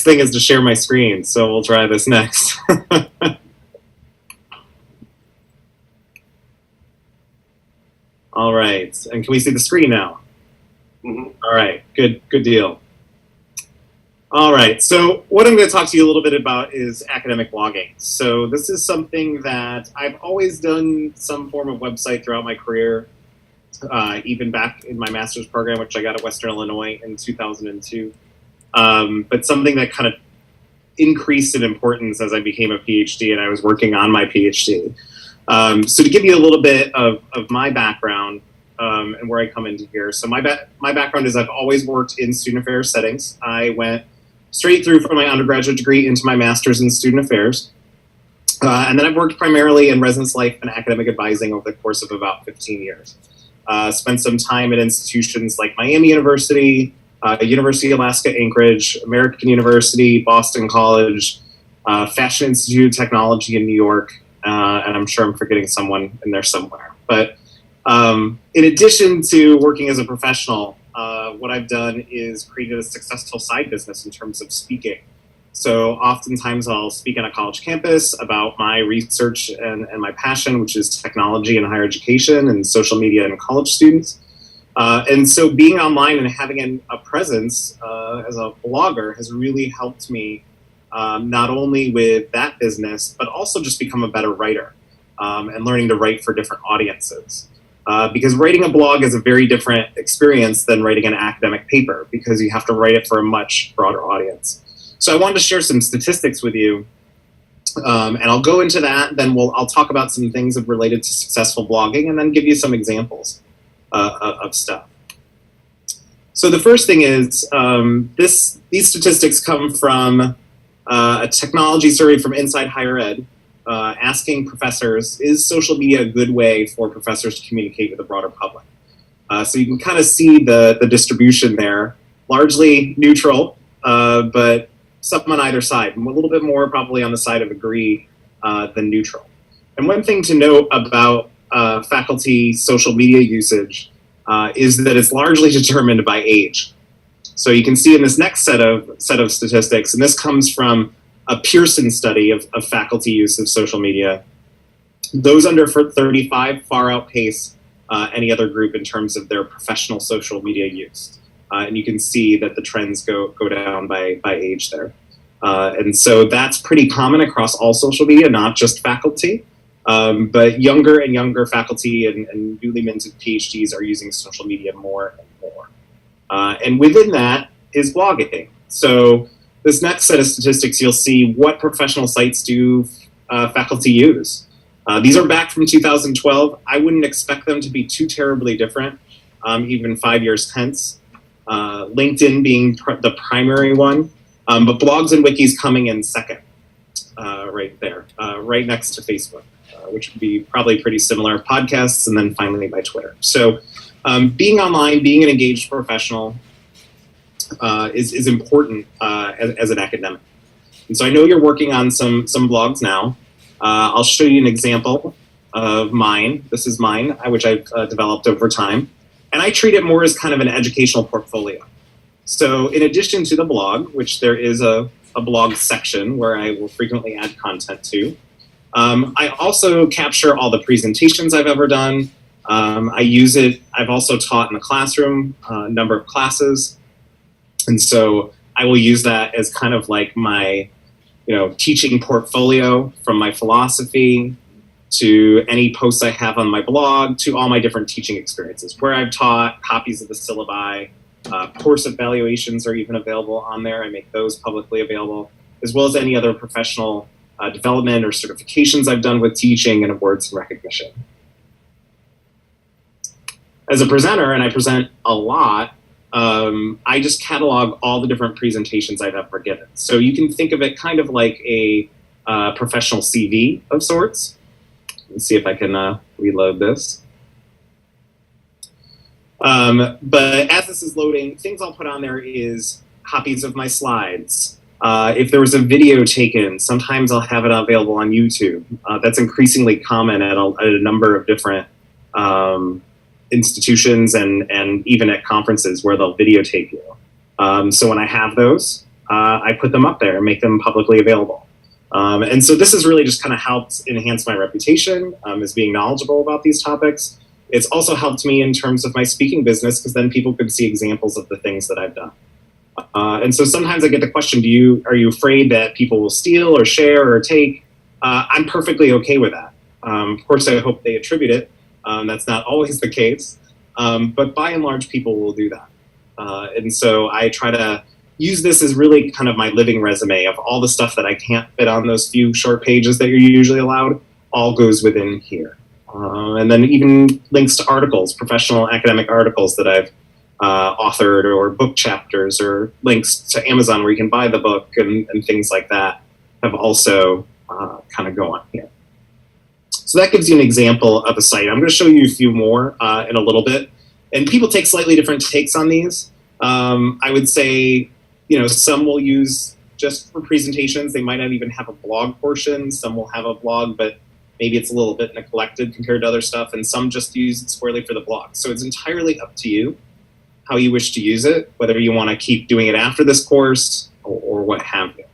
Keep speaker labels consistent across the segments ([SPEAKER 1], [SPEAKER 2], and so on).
[SPEAKER 1] thing is to share my screen, so we'll try this next. All right, and can we see the screen now?
[SPEAKER 2] Mm-hmm.
[SPEAKER 1] All right, good deal. All right, so what I'm going to talk to you a little bit about is academic blogging. So this is something that I've always done some form of website throughout my career, even back in my master's program, which I got at Western Illinois in 2002. But something that kind of increased in importance as I became a PhD and I was working on my PhD. So to give you a little bit of my background and where I come into here. So my background is I've always worked in student affairs settings. I went straight through from my undergraduate degree into my master's in student affairs. And then I've worked primarily in residence life and academic advising over the course of about 15 years. Spent some time at institutions like Miami University, University of Alaska Anchorage, American University, Boston College, Fashion Institute of Technology in New York, and I'm sure I'm forgetting someone in there somewhere. But in addition to working as a professional, what I've done is created a successful side business in terms of speaking. So oftentimes I'll speak on a college campus about my research and my passion, which is technology and higher education and social media and college students. And so being online and having a presence as a blogger has really helped me not only with that business, but also just become a better writer and learning to write for different audiences. Because writing a blog is a very different experience than writing an academic paper because you have to write it for a much broader audience. So I wanted to share some statistics with you, and I'll go into that. Then I'll talk about some things related to successful blogging, and then give you some examples of stuff. So the first thing is these statistics come from a technology survey from Inside Higher Ed, asking professors, is social media a good way for professors to communicate with the broader public? So you can kind of see the distribution there, largely neutral, but some on either side, and a little bit more probably on the side of agree than neutral. And one thing to note about faculty social media usage is that it's largely determined by age. So you can see in this next set of statistics, and this comes from a Pearson study of faculty use of social media, those under 35 far outpace any other group in terms of their professional social media use. And you can see that the trends go down by age there. And so that's pretty common across all social media, not just faculty, but younger and younger faculty and newly minted PhDs are using social media more and more. And within that is blogging. So this next set of statistics, you'll see what professional sites do faculty use. These are back from 2012. I wouldn't expect them to be too terribly different, even 5 years hence. LinkedIn being the primary one, but blogs and wikis coming in second, right there, right next to Facebook, which would be probably pretty similar, podcasts, and then finally by Twitter. So being online, being an engaged professional is important as an academic. And so I know you're working on some blogs now. I'll show you an example of mine. This is mine, which I've developed over time. And I treat it more as kind of an educational portfolio. So in addition to the blog, which there is a blog section where I will frequently add content to, I also capture all the presentations I've ever done. I use it. I've also taught in the classroom a number of classes. And so I will use that as kind of like my, teaching portfolio, from my philosophy to any posts I have on my blog to all my different teaching experiences where I've taught, copies of the syllabi, course evaluations are even available on there. I make those publicly available, as well as any other professional development or certifications I've done with teaching and awards and recognition. As a presenter, and I present a lot, I just catalog all the different presentations I've ever given. So you can think of it kind of like a professional CV of sorts. Let's see if I can reload this. But as this is loading, things I'll put on there is copies of my slides. If there was a video taken, sometimes I'll have it available on YouTube. That's increasingly common at a number of different institutions and even at conferences where they'll videotape you. So when I have those, I put them up there and make them publicly available. And so this has really just kind of helped enhance my reputation as being knowledgeable about these topics. It's also helped me in terms of my speaking business, because then people could see examples of the things that I've done. And so sometimes I get the question, are you afraid that people will steal or share or take? I'm perfectly okay with that. Of course, I hope they attribute it. That's not always the case. But by and large, people will do that. And so I try to use this as really kind of my living resume of all the stuff that I can't fit on those few short pages that you're usually allowed, all goes within here. And then even links to articles, professional academic articles that I've authored, or book chapters, or links to Amazon where you can buy the book and things like that have also kind of go on here. So that gives you an example of a site. I'm going to show you a few more in a little bit. And people take slightly different takes on these. I would say, some will use just for presentations. They might not even have a blog portion. Some will have a blog, but maybe it's a little bit neglected compared to other stuff. And some just use it squarely for the blog. So it's entirely up to you how you wish to use it, whether you want to keep doing it after this course or what have you.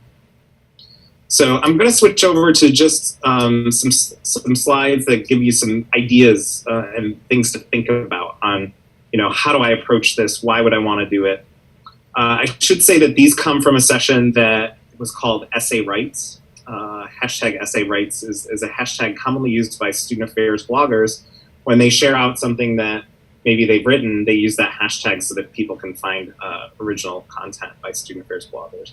[SPEAKER 1] So I'm going to switch over to just some slides that give you some ideas and things to think about on, how do I approach this? Why would I want to do it? I should say that these come from a session that was called Essay Rights. Hashtag Essay Rights is a hashtag commonly used by student affairs bloggers. When they share out something that maybe they've written, they use that hashtag so that people can find original content by student affairs bloggers.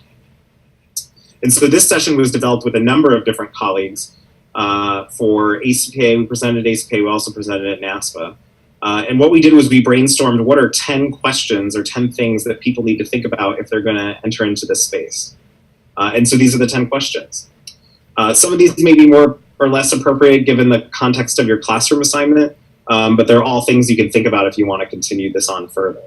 [SPEAKER 1] And so this session was developed with a number of different colleagues. For ACPA, we presented at ACPA, we also presented at NASPA. And what we did was we brainstormed what are 10 questions or 10 things that people need to think about if they're going to enter into this space. And so these are the 10 questions. Some of these may be more or less appropriate given the context of your classroom assignment, but they're all things you can think about if you want to continue this on further.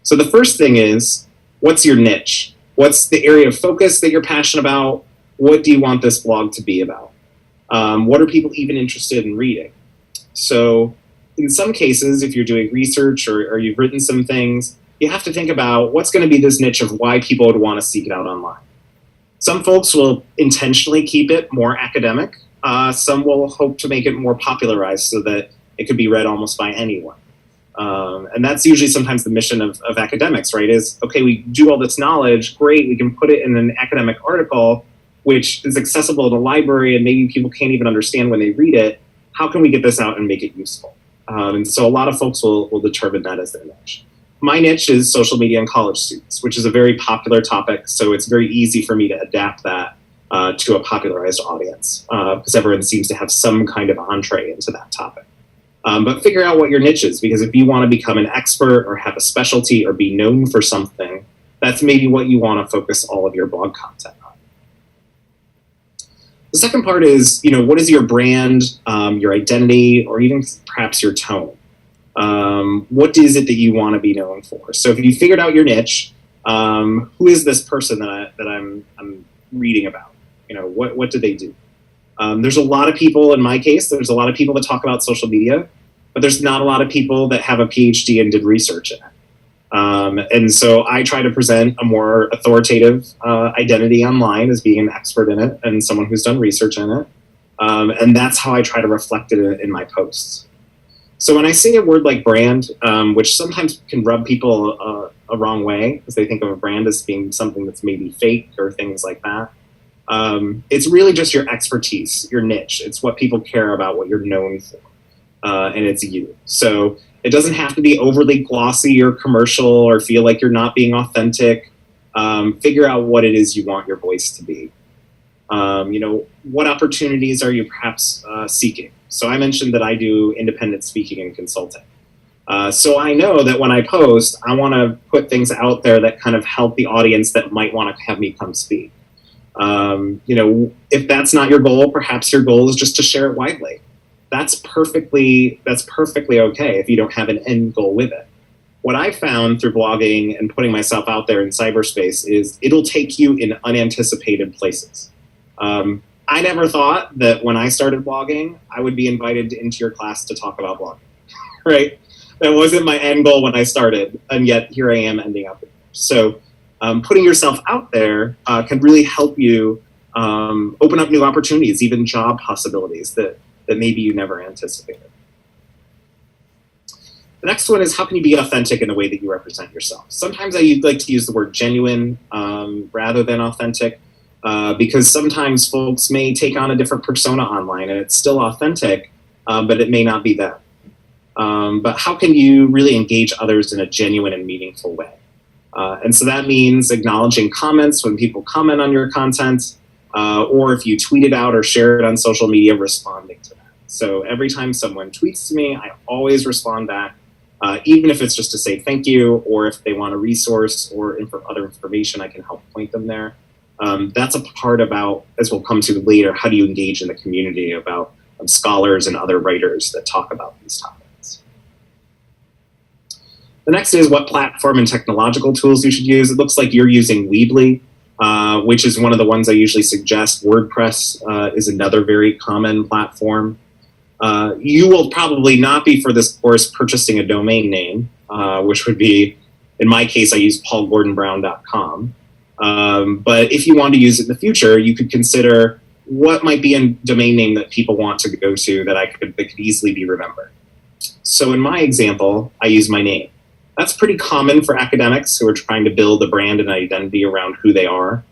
[SPEAKER 1] So the first thing is, what's your niche? What's the area of focus that you're passionate about? What do you want this blog to be about? What are people even interested in reading? So in some cases, if you're doing research or you've written some things, you have to think about what's going to be this niche of why people would want to seek it out online. Some folks will intentionally keep it more academic. Some will hope to make it more popularized so that it could be read almost by anyone. And that's usually sometimes the mission of academics, right? Is, okay, we do all this knowledge, great, we can put it in an academic article, which is accessible in a library and maybe people can't even understand when they read it. How can we get this out and make it useful? And so a lot of folks will determine that as their niche. My niche is social media and college students, which is a very popular topic, so it's very easy for me to adapt that to a popularized audience, because everyone seems to have some kind of entree into that topic. But figure out what your niche is, because if you want to become an expert or have a specialty or be known for something, that's maybe what you want to focus all of your blog content on. The second part is, what is your brand, your identity, or even perhaps your tone? What is it that you want to be known for? So if you figured out your niche, who is this person that I'm reading about? What do they do? There's a lot of people, in my case, there's a lot of people that talk about social media, but there's not a lot of people that have a PhD and did research in it. And so I try to present a more authoritative identity online as being an expert in it and someone who's done research in it. And that's how I try to reflect it in my posts. So when I say a word like brand, which sometimes can rub people a wrong way because they think of a brand as being something that's maybe fake or things like that, it's really just your expertise, your niche. It's what people care about, what you're known for, and it's you. So it doesn't have to be overly glossy or commercial or feel like you're not being authentic. Figure out what it is you want your voice to be. What opportunities are you perhaps seeking? So I mentioned that I do independent speaking and consulting. So I know that when I post, I want to put things out there that kind of help the audience that might want to have me come speak. If that's not your goal, perhaps your goal is just to share it widely. That's perfectly okay if you don't have an end goal with it. What I found through blogging and putting myself out there in cyberspace is it'll take you in unanticipated places. I never thought that when I started blogging, I would be invited into your class to talk about blogging, right? That wasn't my end goal when I started, and yet here I am ending up. So putting yourself out there can really help you open up new opportunities, even job possibilities that maybe you never anticipated. The next one is, how can you be authentic in the way that you represent yourself? Sometimes I like to use the word genuine rather than authentic, because sometimes folks may take on a different persona online and it's still authentic, but it may not be them. But how can you really engage others in a genuine and meaningful way? And so that means acknowledging comments when people comment on your content, or if you tweet it out or share it on social media, responding to that. So every time someone tweets to me, I always respond back, even if it's just to say thank you, or if they want a resource or other information, I can help point them there. That's a part about, as we'll come to later, how do you engage in the community about scholars and other writers that talk about these topics. The next is what platform and technological tools you should use. It looks like you're using Weebly, which is one of the ones I usually suggest. WordPress is another very common platform. You will probably not be, for this course, purchasing a domain name, which would be, in my case, I use paulgordonbrown.com. But if you want to use it in the future, you could consider what might be a domain name that people want to go to that could easily be remembered. So in my example, I use my name. That's pretty common for academics who are trying to build a brand and identity around who they are,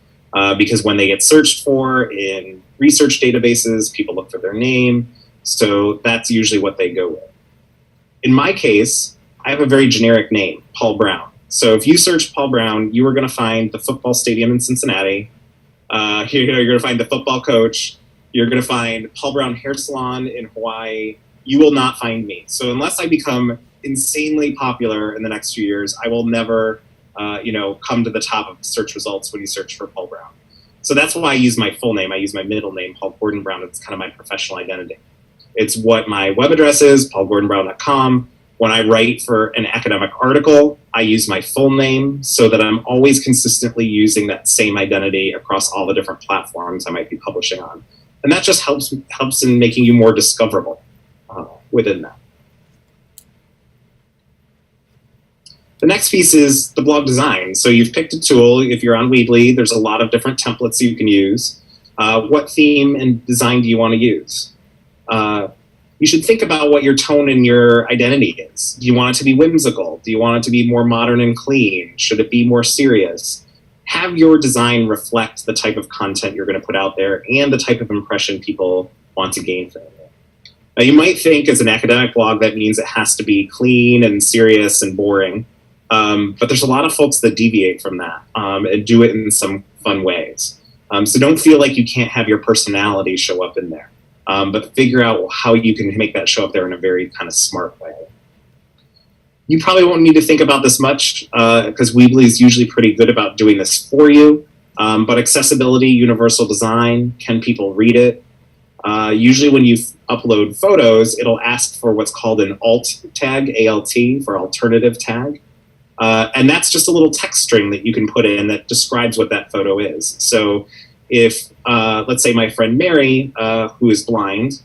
[SPEAKER 1] because when they get searched for in research databases, people look for their name. So that's usually what they go with. In my case, I have a very generic name, Paul Brown. So if you search Paul Brown, you are going to find the football stadium in Cincinnati. You're going to find the football coach. You're going to find Paul Brown Hair Salon in Hawaii. You will not find me. So unless I become insanely popular in the next few years, I will never, come to the top of search results when you search for Paul Brown. So that's why I use my full name. I use my middle name, Paul Gordon Brown. It's kind of my professional identity. It's what my web address is, paulgordonbrown.com. When I write for an academic article, I use my full name so that I'm always consistently using that same identity across all the different platforms I might be publishing on. And that just helps in making you more discoverable within that. The next piece is the blog design. So you've picked a tool. If you're on Weebly, there's a lot of different templates you can use. What theme and design do you want to use? You should think about what your tone and your identity is. Do you want it to be whimsical? Do you want it to be more modern and clean? Should it be more serious? Have your design reflect the type of content you're going to put out there and the type of impression people want to gain from it. Now, you might think as an academic blog that means it has to be clean and serious and boring, but there's a lot of folks that deviate from that and do it in some fun ways. So don't feel like you can't have your personality show up in there. But figure out how you can make that show up there in a very kind of smart way. You probably won't need to think about this much because Weebly is usually pretty good about doing this for you. But accessibility, universal design, can people read it? Usually when you upload photos, it'll ask for what's called an alt tag, ALT, for alternative tag. And that's just a little text string that you can put in that describes what that photo is. So if, let's say my friend Mary, who is blind,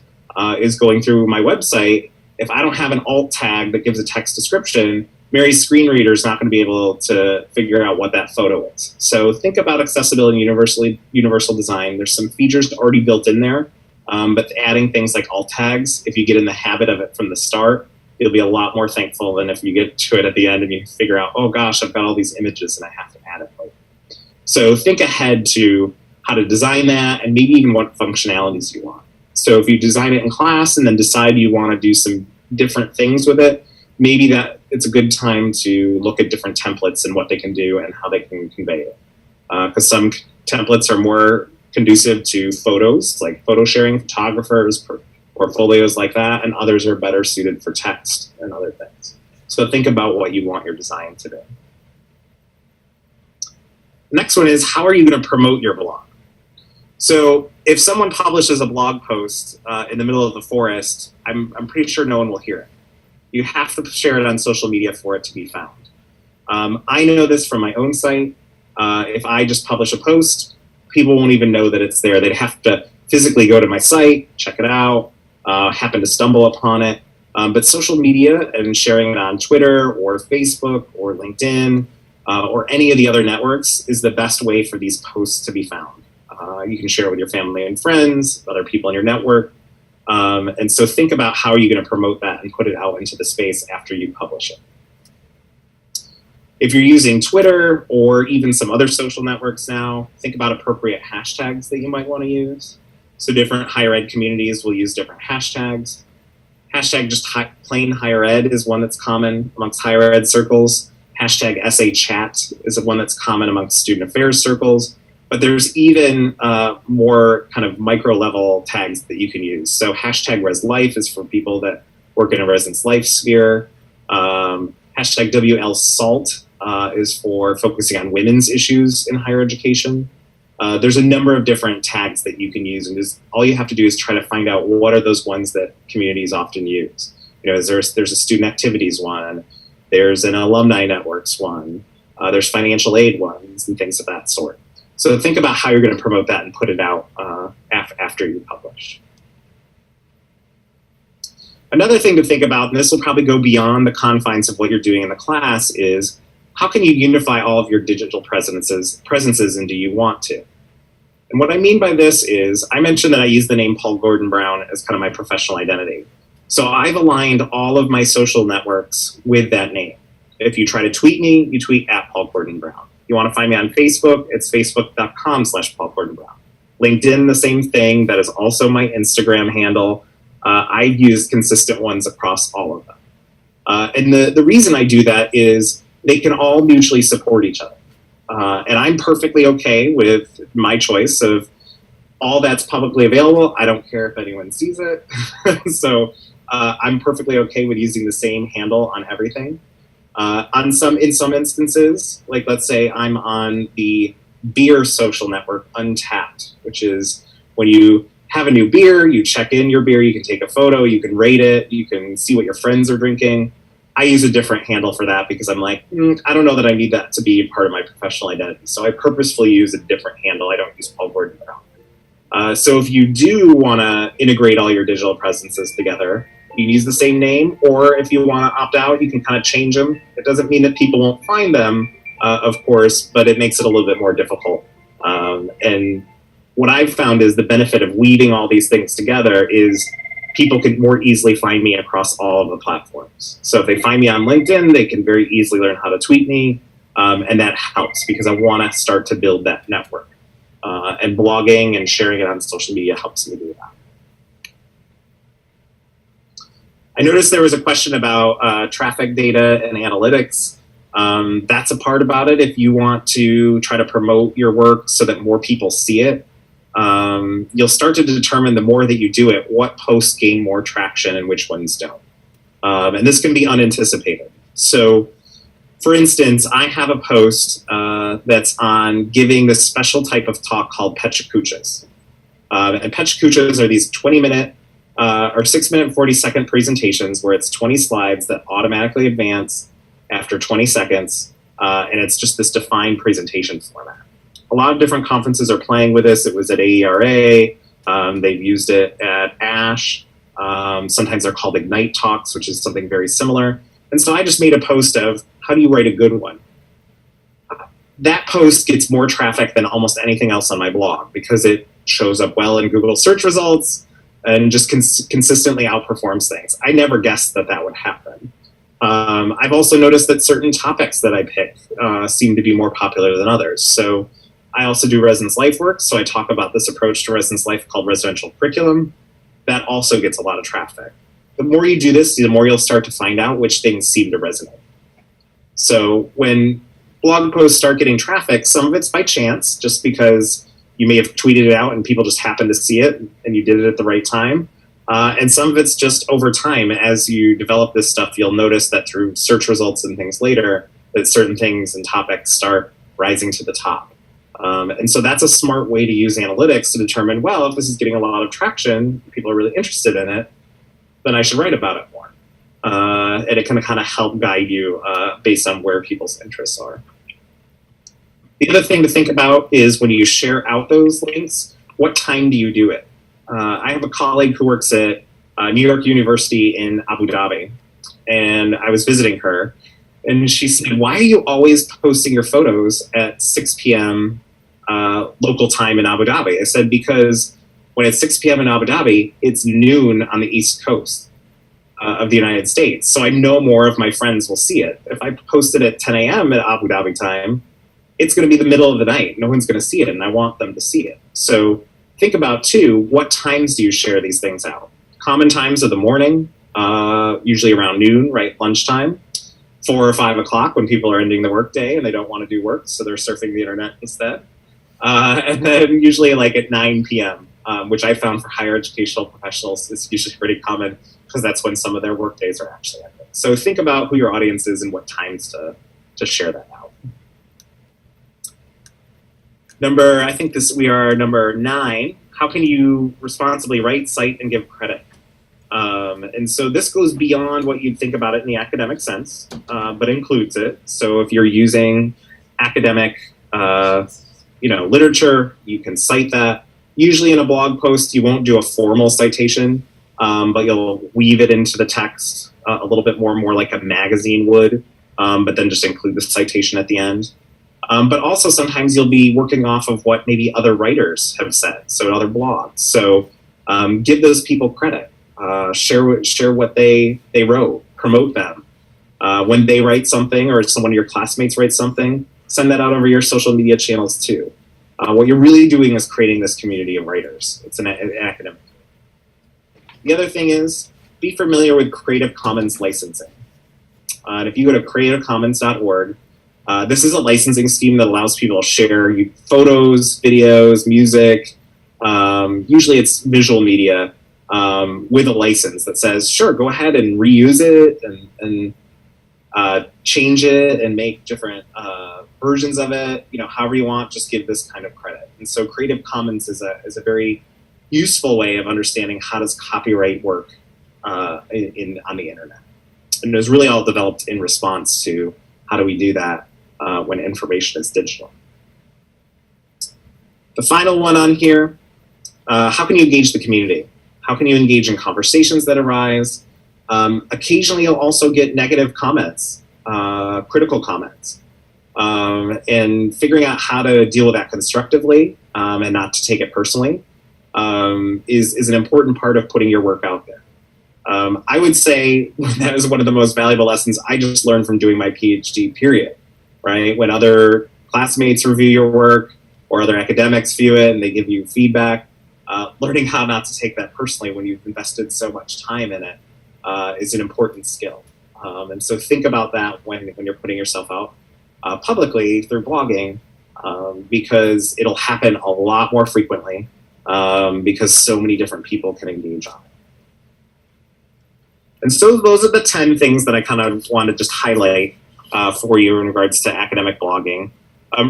[SPEAKER 1] is going through my website, if I don't have an alt tag that gives a text description, Mary's screen reader is not going to be able to figure out what that photo is. So think about accessibility and universal design. There's some features already built in there, but adding things like alt tags, if you get in the habit of it from the start, you'll be a lot more thankful than if you get to it at the end and you figure out, oh gosh, I've got all these images and I have to add it later. So think ahead to how to design that, and maybe even what functionalities you want. So if you design it in class and then decide you want to do some different things with it, maybe that it's a good time to look at different templates and what they can do and how they can convey it. Because some templates are more conducive to photos, like photo sharing, photographers, portfolios like that, and others are better suited for text and other things. So think about what you want your design to do. The next one is, how are you going to promote your blog? So if someone publishes a blog post in the middle of the forest, I'm pretty sure no one will hear it. You have to share it on social media for it to be found. I know this from my own site. If I just publish a post, people won't even know that it's there. They'd have to physically go to my site, check it out, happen to stumble upon it. But social media and sharing it on Twitter or Facebook or LinkedIn, or any of the other networks is the best way for these posts to be found. You can share with your family and friends, other people in your network. And so think about how are you going to promote that and put it out into the space after you publish it. If you're using Twitter or even some other social networks now, think about appropriate hashtags that you might want to use. So different higher ed communities will use different hashtags. Hashtag just plain higher ed is one that's common amongst higher ed circles. Hashtag SAChat is one that's common amongst student affairs circles. But there's even more kind of micro level tags that you can use. So hashtag ResLife is for people that work in a residence life sphere. Hashtag WLSalt is for focusing on women's issues in higher education. There's a number of different tags that you can use, and all you have to do is try to find out what are those ones that communities often use. You know, there's a student activities one, there's an alumni networks one, there's financial aid ones, and things of that sort. So think about how you're going to promote that and put it out after you publish. Another thing to think about, and this will probably go beyond the confines of what you're doing in the class, is how can you unify all of your digital presences, and do you want to? And what I mean by this is, I mentioned that I use the name Paul Gordon Brown as kind of my professional identity. So I've aligned all of my social networks with that name. If you try to tweet me, you tweet at Paul Gordon Brown. You want to find me on Facebook, it's facebook.com/Paul Gordon Brown. LinkedIn, the same thing. That is also my Instagram handle. I've used consistent ones across all of them. And the reason I do that is they can all mutually support each other. And I'm perfectly okay with my choice of all that's publicly available. I don't care if anyone sees it. So I'm perfectly okay with using the same handle on everything. In some instances, like let's say I'm on the beer social network Untapped, which is when you have a new beer, you check in your beer, you can take a photo, you can rate it, you can see what your friends are drinking. I use a different handle for that because I'm like, I don't know that I need that to be part of my professional identity. So I purposefully use a different handle. I don't use Paul Gordon Brown. So if you do want to integrate all your digital presences together, you can use the same name, or if you want to opt out, you can kind of change them. It doesn't mean that people won't find them, of course, but it makes it a little bit more difficult. And what I've found is the benefit of weaving all these things together is people can more easily find me across all of the platforms. So if they find me on LinkedIn, they can very easily learn how to tweet me, and that helps because I want to start to build that network. And blogging and sharing it on social media helps me do that. I noticed there was a question about traffic data and analytics. That's a part about it. If you want to try to promote your work so that more people see it, you'll start to determine the more that you do it, what posts gain more traction and which ones don't. And this can be unanticipated. So, for instance, I have a post that's on giving this special type of talk called Pechakuchas. And Pechakuchas are these 20-minute or 6-minute, 40-second presentations where it's 20 slides that automatically advance after 20 seconds. And it's just this defined presentation format. A lot of different conferences are playing with this. It was at AERA. They've used it at ASH. Sometimes they're called Ignite Talks, which is something very similar. And so I just made a post of, how do you write a good one? That post gets more traffic than almost anything else on my blog because it shows up well in Google search results and just consistently outperforms things. I never guessed that that would happen. I've also noticed that certain topics that I pick seem to be more popular than others. So I also do residence life work, so I talk about this approach to residence life called residential curriculum. That also gets a lot of traffic. The more you do this, the more you'll start to find out which things seem to resonate. So when blog posts start getting traffic, some of it's by chance, just because you may have tweeted it out and people just happened to see it and you did it at the right time. And some of it's just over time. As you develop this stuff, you'll notice that through search results and things later, that certain things and topics start rising to the top. And so that's a smart way to use analytics to determine, well, if this is getting a lot of traction, people are really interested in it, then I should write about it more. And it can kind of help guide you based on where people's interests are. The other thing to think about is when you share out those links, what time do you do it? I have a colleague who works at New York University in Abu Dhabi, and I was visiting her. And she said, "Why are you always posting your photos at 6 p.m. Local time in Abu Dhabi?" I said, "Because when it's 6 p.m. in Abu Dhabi, it's noon on the East Coast of the United States. So I know more of my friends will see it. If I post it at 10 a.m. at Abu Dhabi time, it's going to be the middle of the night. No one's going to see it, and I want them to see it." So think about, too, what times do you share these things out? Common times are the morning, usually around noon, right, lunchtime, 4 or 5 o'clock when people are ending the workday and they don't want to do work, so they're surfing the internet instead. And then usually like at 9 p.m., which I found for higher educational professionals is usually pretty common because that's when some of their work days are actually ending. So think about who your audience is and what times to share that out. I think we are number 9. How can you responsibly write, cite, and give credit? And so this goes beyond what you'd think about it in the academic sense, but includes it. So if you're using academic, literature, you can cite that. Usually in a blog post, you won't do a formal citation, but you'll weave it into the text a little bit more like a magazine would, but then just include the citation at the end. But also sometimes you'll be working off of what maybe other writers have said, so other blogs. So give those people credit. Share what they wrote, promote them. When they write something or someone of your classmates writes something, send that out over your social media channels too. What you're really doing is creating this community of writers. It's an academic. The other thing is be familiar with Creative Commons licensing. And if you go to creativecommons.org, this is a licensing scheme that allows people to share photos, videos, music. Usually it's visual media with a license that says, sure, go ahead and reuse it and change it and make different versions of it. However you want, just give this kind of credit. And so Creative Commons is a very useful way of understanding how does copyright work on the internet. And it was really all developed in response to how do we do that when information is digital. The final one on here, how can you engage the community? How can you engage in conversations that arise? Occasionally you'll also get negative comments, critical comments, and figuring out how to deal with that constructively and not to take it personally is an important part of putting your work out there. I would say that was one of the most valuable lessons I just learned from doing my PhD, period, right? When other classmates review your work or other academics view it and they give you feedback, learning how not to take that personally when you've invested so much time in it is an important skill. And so think about that when you're putting yourself out publicly through blogging, because it'll happen a lot more frequently because so many different people can engage on it. And so those are the 10 things that I kind of want to just highlight for you in regards to academic blogging.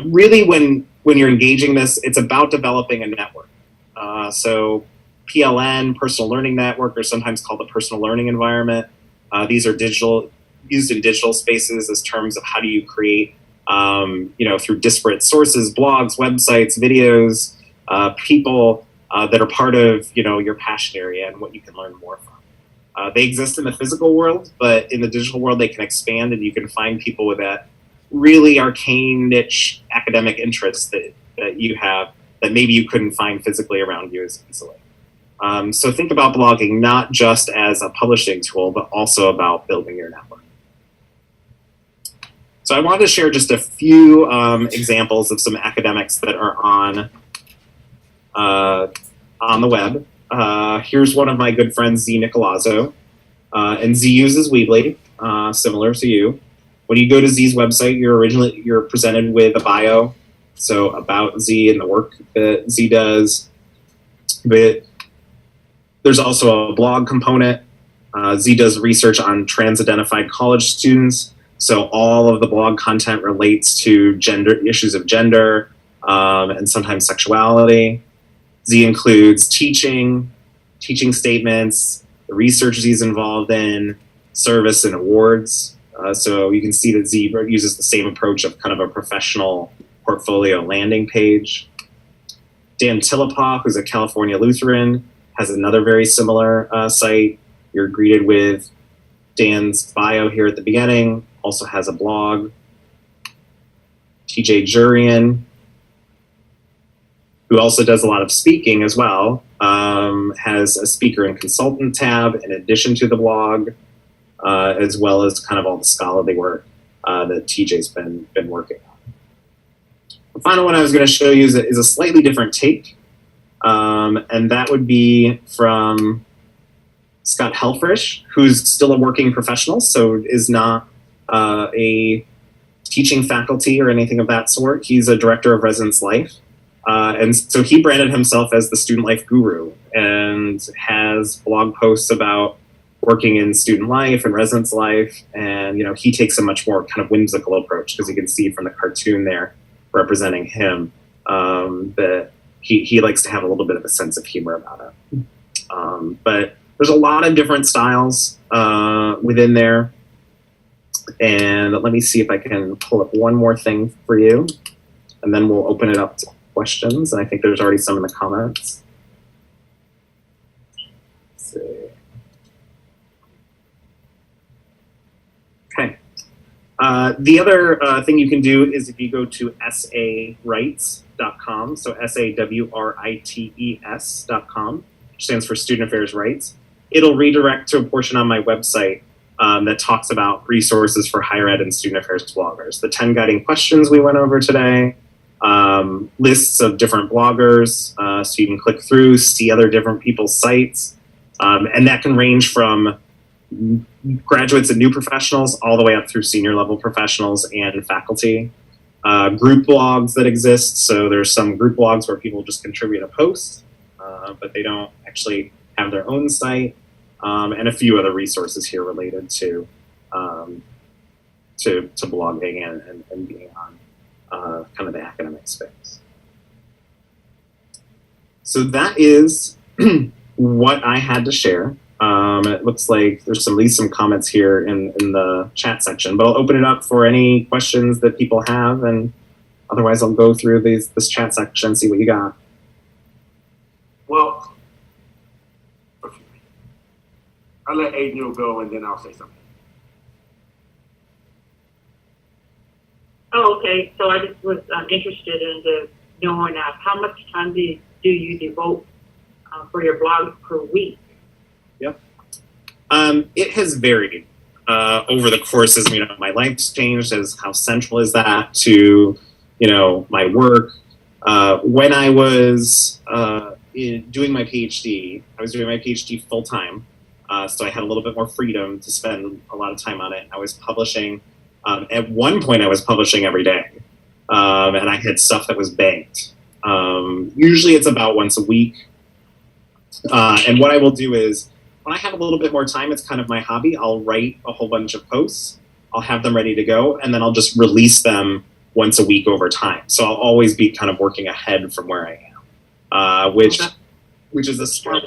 [SPEAKER 1] Really, when you're engaging this, it's about developing a network. So PLN, Personal Learning Network, or sometimes called the Personal Learning Environment. These are used in digital spaces as terms of how do you create, through disparate sources, blogs, websites, videos, people that are part of, your passion area and what you can learn more from. They exist in the physical world, but in the digital world, they can expand and you can find people with that really arcane niche academic interest that you have that maybe you couldn't find physically around you as easily. So think about blogging not just as a publishing tool, but also about building your network. So I wanted to share just a few examples of some academics that are on the web. Here's one of my good friends, Z Nicolazzo, and Z uses Weebly, similar to you. When you go to Z's website, you're presented with a bio, so about Z and the work that Z does. But there's also a blog component. Z does research on trans-identified college students, so all of the blog content relates to issues of gender, and sometimes sexuality. Z includes teaching statements, the research Z's involved in, service and awards. So you can see that Z uses the same approach of kind of a professional portfolio landing page. Dan Tillepaugh, who's a California Lutheran, has another very similar site. You're greeted with Dan's bio here at the beginning, also has a blog. TJ Jurian, who also does a lot of speaking as well, has a speaker and consultant tab in addition to the blog, as well as kind of all the scholarly work that TJ's been working on. The final one I was going to show you is a slightly different take, and that would be from Scott Helfrich, who's still a working professional, so is not a teaching faculty or anything of that sort. He's a director of residence life. And so he branded himself as the student life guru and has blog posts about working in student life and residence life. And, he takes a much more kind of whimsical approach, because you can see from the cartoon there representing him that he likes to have a little bit of a sense of humor about it. But there's a lot of different styles within there. And let me see if I can pull up one more thing for you, and then we'll open it up to questions. And I think there's already some in the comments. Let's see. Okay. The other thing you can do is if you go to sawrites.com, so SAWRITES.com, which stands for Student Affairs Rights, it'll redirect to a portion on my website that talks about resources for higher ed and student affairs bloggers. The 10 guiding questions we went over today, lists of different bloggers, so you can click through, see other different people's sites, and that can range from graduates and new professionals all the way up through senior level professionals and faculty. Group blogs that exist, so there's some group blogs where people just contribute a post, but they don't actually have their own site. And a few other resources here related to blogging and being on kind of the academic space. So that is what I had to share. It looks like there's at least some comments here in the chat section, but I'll open it up for any questions that people have, and otherwise I'll go through this chat section and see what you got.
[SPEAKER 2] Well, I'll let Aiden go, and then I'll say something.
[SPEAKER 3] Oh, okay. So I just was interested in knowing how much time do you devote for your blog per week?
[SPEAKER 1] Yep. It has varied over the course as my life's changed, as how central is that to my work. When I was doing my PhD, I was doing my PhD full time. So I had a little bit more freedom to spend a lot of time on it. I was publishing, at one point I was publishing every day, and I had stuff that was banked. Usually it's about once a week. And what I will do is, when I have a little bit more time, it's kind of my hobby. I'll write a whole bunch of posts, I'll have them ready to go, and then I'll just release them once a week over time. So I'll always be kind of working ahead from where I am, which is a smart.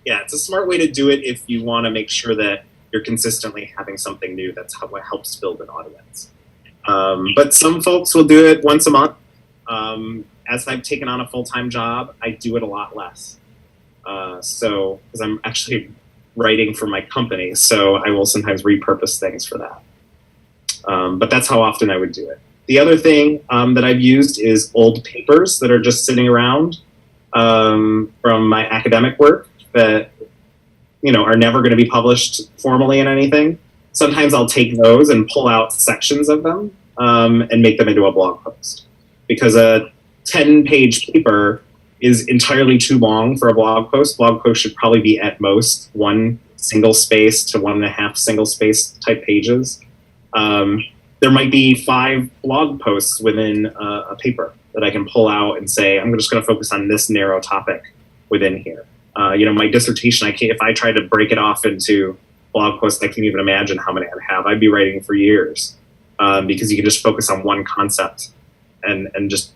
[SPEAKER 1] Yeah, it's a smart way to do it if you want to make sure that you're consistently having something new. That's what helps build an audience. But some folks will do it once a month. As I've taken on a full-time job, I do it a lot less. So, because I'm actually writing for my company, so I will sometimes repurpose things for that. But that's how often I would do it. The other thing that I've used is old papers that are just sitting around from my academic work that are never going to be published formally in anything. Sometimes I'll take those and pull out sections of them and make them into a blog post, because a 10-page paper is entirely too long for a blog post. Blog post should probably be at most 1 single space to 1.5 single space type pages. There might be 5 blog posts within a paper that I can pull out and say, I'm just going to focus on this narrow topic within here. My dissertation, if I tried to break it off into blog posts, I can't even imagine how many I'd have. I'd be writing for years because you can just focus on one concept and just,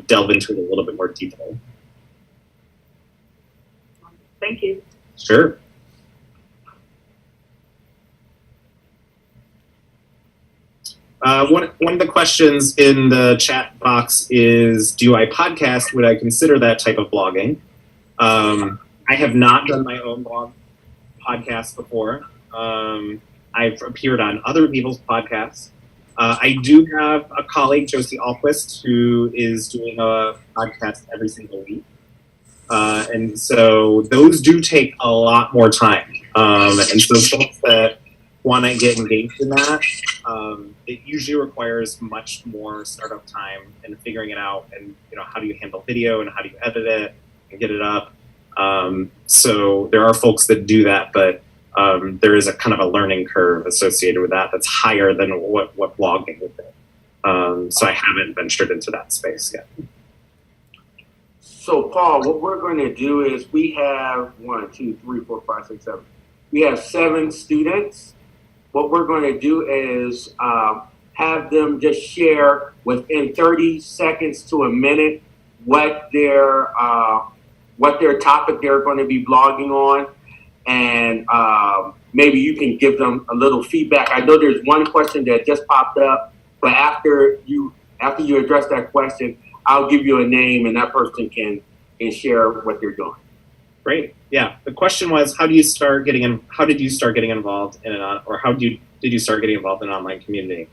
[SPEAKER 1] delve into it a little bit more deeply.
[SPEAKER 3] Thank you.
[SPEAKER 1] Sure. One of the questions in the chat box is, do I podcast? Would I consider that type of blogging? I have not done my own podcast before. I've appeared on other people's podcasts. I do have a colleague, Josie Alquist, who is doing a podcast every single week. And so those do take a lot more time. And so folks that want to get engaged in that, it usually requires much more startup time and figuring it out. And, how do you handle video and how do you edit it and get it up? So there are folks that do that, but there is a kind of a learning curve associated with that that's higher than what blogging would be. So I haven't ventured into that space yet.
[SPEAKER 2] So, Paul, what we're going to do is we have 1, 2, 3, 4, 5, 6, 7. We have 7 students. What we're going to do is have them just share within 30 seconds to a minute what their topic they're going to be blogging on, and maybe you can give them a little feedback. I know there's one question that just popped up, but after you address that question, I'll give you a name, and that person can share what they're doing.
[SPEAKER 1] Great. Yeah. The question was, how did you start getting involved in did you start getting involved in an online community?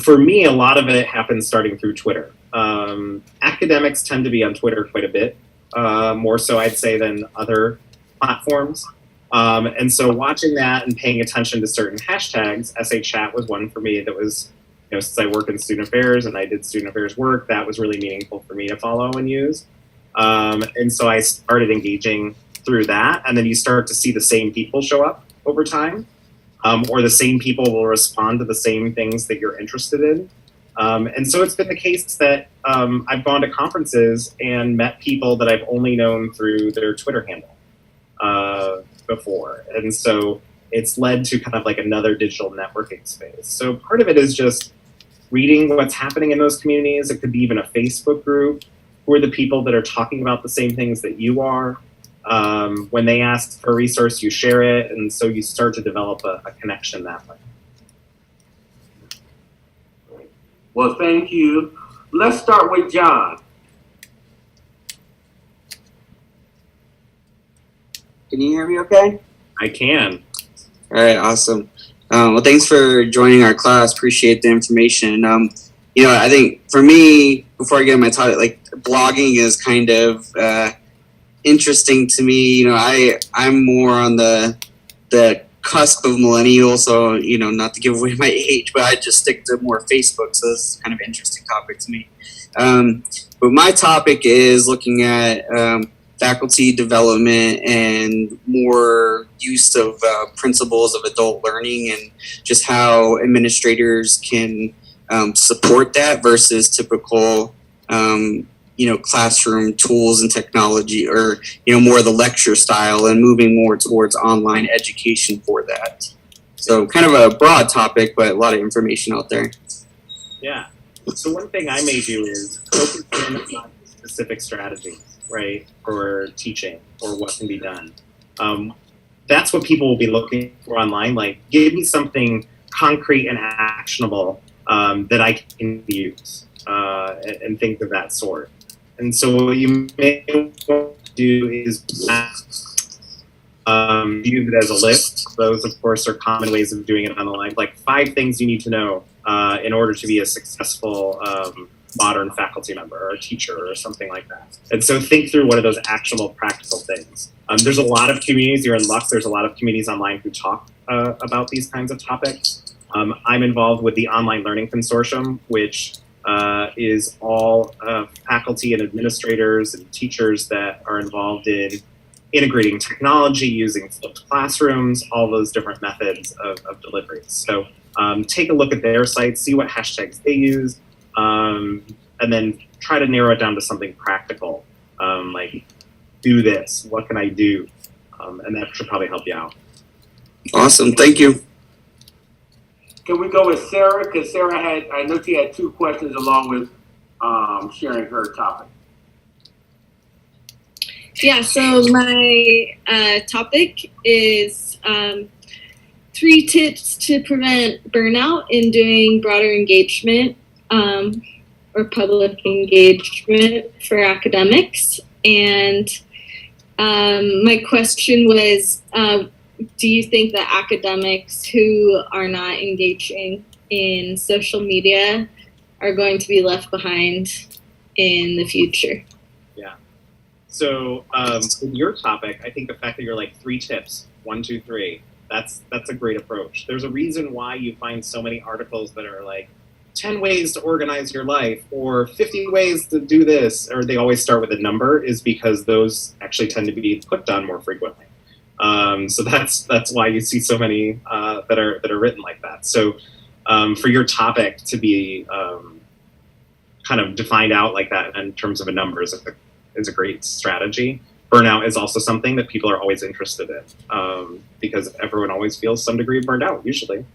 [SPEAKER 1] For me, a lot of it happened starting through Twitter. Academics tend to be on Twitter quite a bit, more so I'd say than other platforms. And so watching that and paying attention to certain hashtags, SA Chat was one for me that was, since I work in student affairs and I did student affairs work, that was really meaningful for me to follow and use. And so I started engaging through that, and then you start to see the same people show up over time, or the same people will respond to the same things that you're interested in. And so it's been the case that I've gone to conferences and met people that I've only known through their Twitter handle before. And so it's led to kind of like another digital networking space. So part of it is just reading what's happening in those communities. It could be even a Facebook group. Who are the people that are talking about the same things that you are? When they ask for a resource, you share it. And so you start to develop a connection that way.
[SPEAKER 2] Well, thank you. Let's start with John.
[SPEAKER 4] Can you hear me okay?
[SPEAKER 1] I can.
[SPEAKER 4] All right, awesome. Well, thanks for joining our class. Appreciate the information. I think for me, before I get into my topic, like blogging is kind of interesting to me. I'm more on the cusp of millennial, so not to give away my age, but I just stick to more Facebook. So this is kind of an interesting topic to me. But my topic is looking at faculty development and more use of principles of adult learning and just how administrators can support that versus typical classroom tools and technology, or more of the lecture style, and moving more towards online education for that. So kind of a broad topic, but a lot of information out there.
[SPEAKER 1] Yeah. So one thing I may do is focus in on specific strategies, right, for teaching or what can be done. That's what people will be looking for online. Like, give me something concrete and actionable that I can use and things of that sort. And so what you may want to do is use it as a list. Those, of course, are common ways of doing it on the line. Like 5 things you need to know in order to be a successful modern faculty member or a teacher or something like that. And so think through what are those actionable, practical things. There's a lot of communities. You're in Lux. There's a lot of communities online who talk about these kinds of topics. I'm involved with the Online Learning Consortium, which is all faculty and administrators and teachers that are involved in integrating technology, using flipped classrooms, all those different methods of delivery. So take a look at their site, see what hashtags they use, and then try to narrow it down to something practical, like do this, what can I do? And that should probably help you out.
[SPEAKER 4] Awesome, thank you.
[SPEAKER 2] Can we go with Sarah? Because Sarah I know she had 2 questions along with sharing her topic.
[SPEAKER 5] Yeah, so my topic is 3 tips to prevent burnout in doing broader engagement or public engagement for academics. And my question was, do you think that academics who are not engaging in social media are going to be left behind in the future?
[SPEAKER 1] So with your topic, I think the fact that you're like 3 tips, 1, 2, 3, that's a great approach. There's a reason why you find so many articles that are like 10 ways to organize your life or 50 ways to do this, or they always start with a number, is because those actually tend to be put on more frequently. So that's why you see so many that are written like that. So for your topic to be kind of defined out like that in terms of a number is a great strategy. Burnout is also something that people are always interested in because everyone always feels some degree of burned out, usually.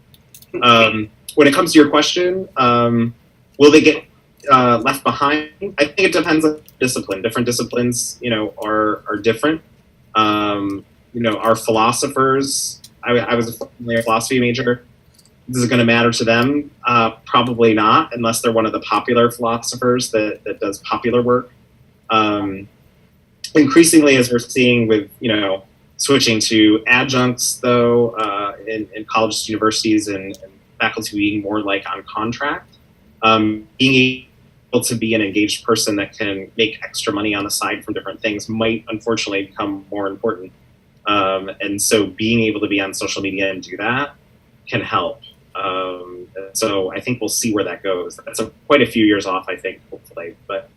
[SPEAKER 1] When it comes to your question, will they get left behind? I think it depends on discipline. Different disciplines, are different. Our philosophers, I was a philosophy major. Is it going to matter to them? Probably not, unless they're one of the popular philosophers that does popular work. Increasingly, as we're seeing with, switching to adjuncts, though, in colleges, universities, and faculty being more like on contract, being able to be an engaged person that can make extra money on the side from different things might unfortunately become more important. And so being able to be on social media and do that can help. So I think we'll see where that goes. That's quite a few years off, I think, hopefully. But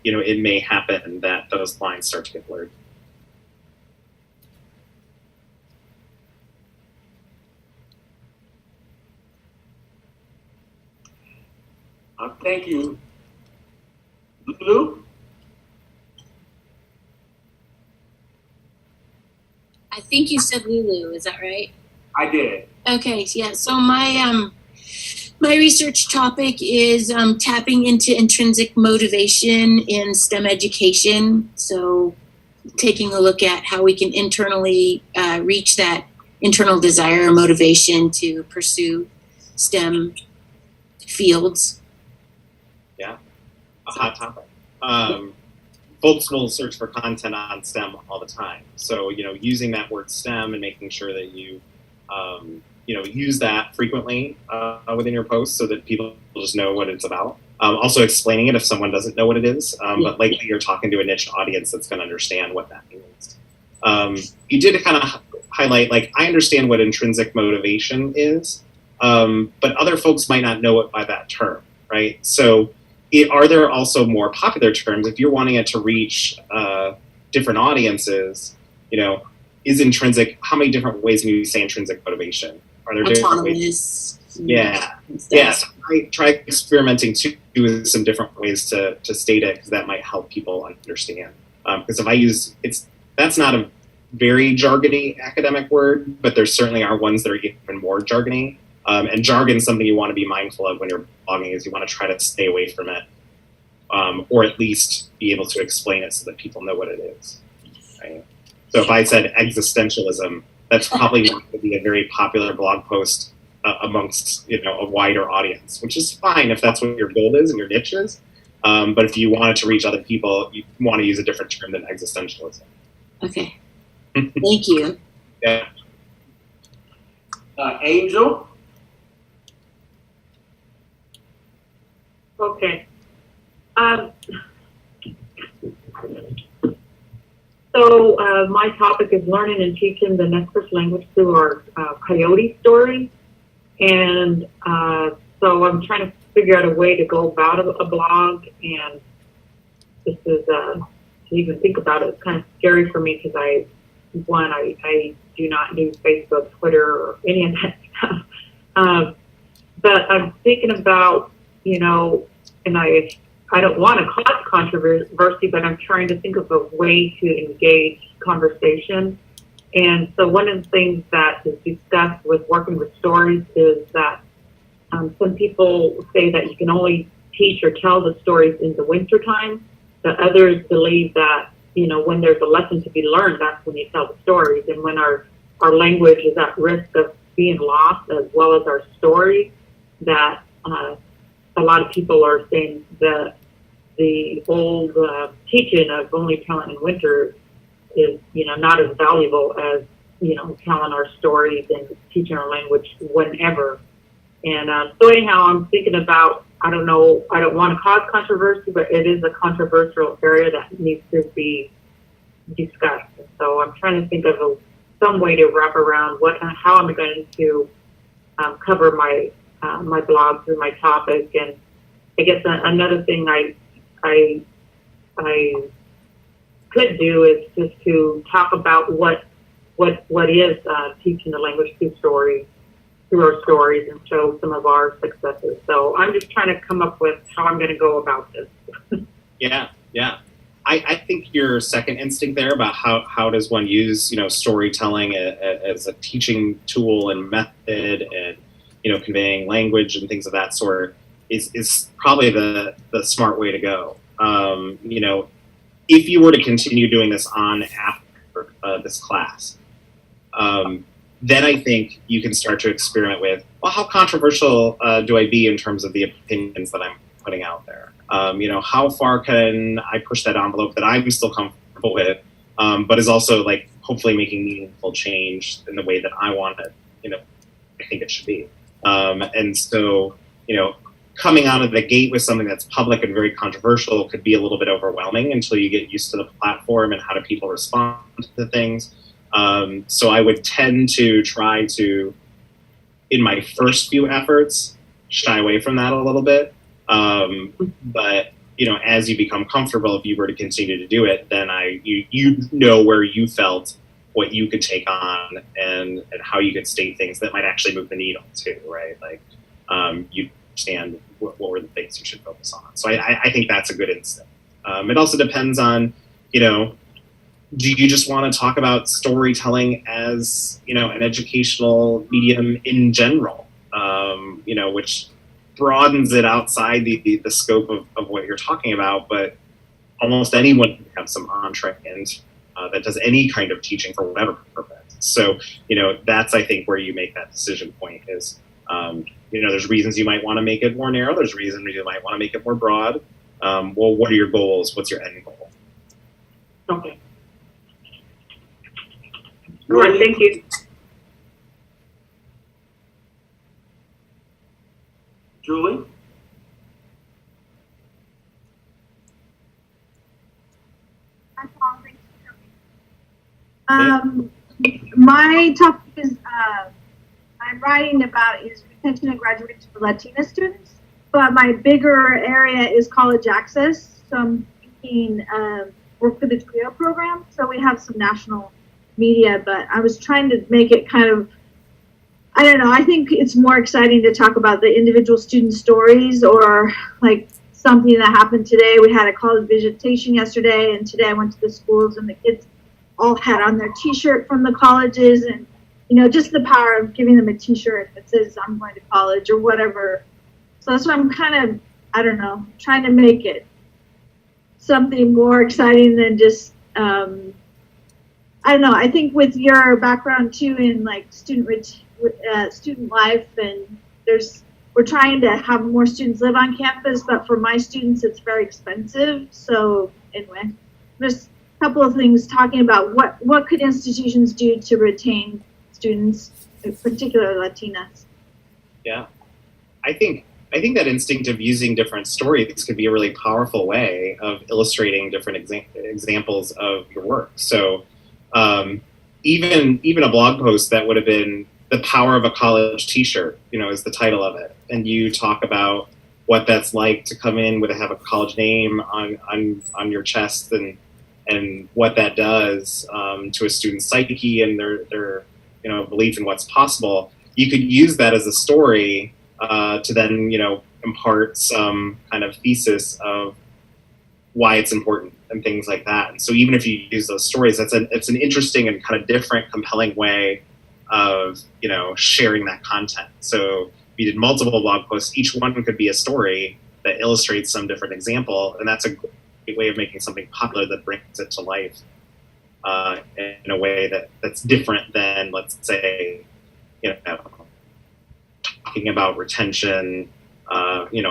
[SPEAKER 1] it may happen that those lines start to get blurred.
[SPEAKER 2] Thank you. Lulu?
[SPEAKER 6] I think you said Lulu, is that right?
[SPEAKER 2] I did.
[SPEAKER 6] Okay, yeah. So my research topic is tapping into intrinsic motivation in STEM education. So taking a look at how we can internally reach that internal desire or motivation to pursue STEM fields.
[SPEAKER 1] Yeah, a hot topic. Folks will search for content on STEM all the time. So, using that word STEM and making sure that you use that frequently within your posts so that people just know what it's about. Also explaining it if someone doesn't know what it is, but likely you're talking to a niche audience that's going to understand what that means. You did kind of highlight, I understand what intrinsic motivation is, but other folks might not know it by that term, right? So are there also more popular terms if you're wanting it to reach different audiences, is intrinsic, how many different ways can you say intrinsic motivation? Are there different ways? Yeah. So try experimenting too with some different ways to state it, because that might help people understand. Because if I use, that's not a very jargony academic word, but there certainly are ones that are even more jargony. And jargon is something you want to be mindful of when you're blogging, is you want to try to stay away from it, or at least be able to explain it so that people know what it is. Right? So if I said existentialism, that's probably not going to be a very popular blog post amongst a wider audience, which is fine if that's what your goal is and your niche is. But if you wanted to reach other people, you want to use a different term than existentialism.
[SPEAKER 6] Okay. Thank you.
[SPEAKER 2] Yeah. Angel?
[SPEAKER 3] Okay. So my topic is learning and teaching the Nez language through our Coyote story. And so I'm trying to figure out a way to go about a blog. And this is, to even think about it, it's kind of scary for me because I do not do Facebook, Twitter, or any of that stuff. But I'm thinking about, and I don't want to cause controversy, but I'm trying to think of a way to engage conversation. And so one of the things that is discussed with working with stories is that some people say that you can only teach or tell the stories in the wintertime, but others believe that, when there's a lesson to be learned, that's when you tell the stories. And when our language is at risk of being lost, as well as our story, that a lot of people are saying that the old teaching of only telling in winter is, not as valuable as telling our stories and teaching our language whenever. And so anyhow, I'm thinking about, I don't know, I don't want to cause controversy, but it is a controversial area that needs to be discussed. So I'm trying to think of some way to wrap around how I'm going to cover my my blog through my topic. And I guess another thing I could do is just to talk about what is teaching the language through our stories, and show some of our successes. So I'm just trying to come up with how I'm going to go about this.
[SPEAKER 1] Yeah. I think your second instinct there about how does one use storytelling as a teaching tool and method, and conveying language and things of that sort is probably the smart way to go. If you were to continue doing this on after this class, then I think you can start to experiment with, well, how controversial do I be in terms of the opinions that I'm putting out there? How far can I push that envelope that I'm still comfortable with, but is also like hopefully making meaningful change in the way that I want it, I think it should be. And so, coming out of the gate with something that's public and very controversial could be a little bit overwhelming until you get used to the platform and how do people respond to things. So I would tend to try to, in my first few efforts, shy away from that a little bit. But as you become comfortable, if you were to continue to do it, then you know where you felt what you could take on and how you could state things that might actually move the needle too, right? Like you understand what were the things you should focus on. So I think that's a good instinct. It also depends on, do you just want to talk about storytelling as, an educational medium in general, which broadens it outside the scope of what you're talking about, but almost anyone can have some entree and that does any kind of teaching for whatever purpose. So, that's, I think, where you make that decision point is, there's reasons you might want to make it more narrow. There's reasons you might want to make it more broad. Well, what are your goals? What's your end goal?
[SPEAKER 3] Okay. All right, thank you.
[SPEAKER 2] Julie?
[SPEAKER 7] Hi, Paul. Thanks for coming. My topic is I'm writing about is retention and graduation for Latina students, but my bigger area is college access. So I'm thinking work for the TRIO program. So we have some national media, but I was trying to make it kind of, I don't know, I think it's more exciting to talk about the individual student stories, or like something that happened today. We had a college visitation yesterday, and today I went to the schools and the kids all had on their t-shirt from the colleges, and just the power of giving them a t-shirt that says I'm going to college or whatever. So that's why I'm kind of, I don't know, trying to make it something more exciting than just I don't know. I think with your background too in like student life, and we're trying to have more students live on campus, but for my students it's very expensive. So anyway, there's a couple of things talking about what could institutions do to retain students, particularly Latinas.
[SPEAKER 1] Yeah, I think that instinct of using different stories could be a really powerful way of illustrating different examples of your work. So even a blog post that would have been "The Power of a College T-Shirt," is the title of it, and you talk about what that's like to come in with have a college name on your chest, and what that does to a student's psyche and their belief in what's possible. You could use that as a story to then impart some kind of thesis of why it's important and things like that. And so even if you use those stories, it's an interesting and kind of different, compelling way of sharing that content. So if you did multiple blog posts, each one could be a story that illustrates some different example, and that's a great way of making something popular that brings it to life in a way that's different than, let's say, talking about retention,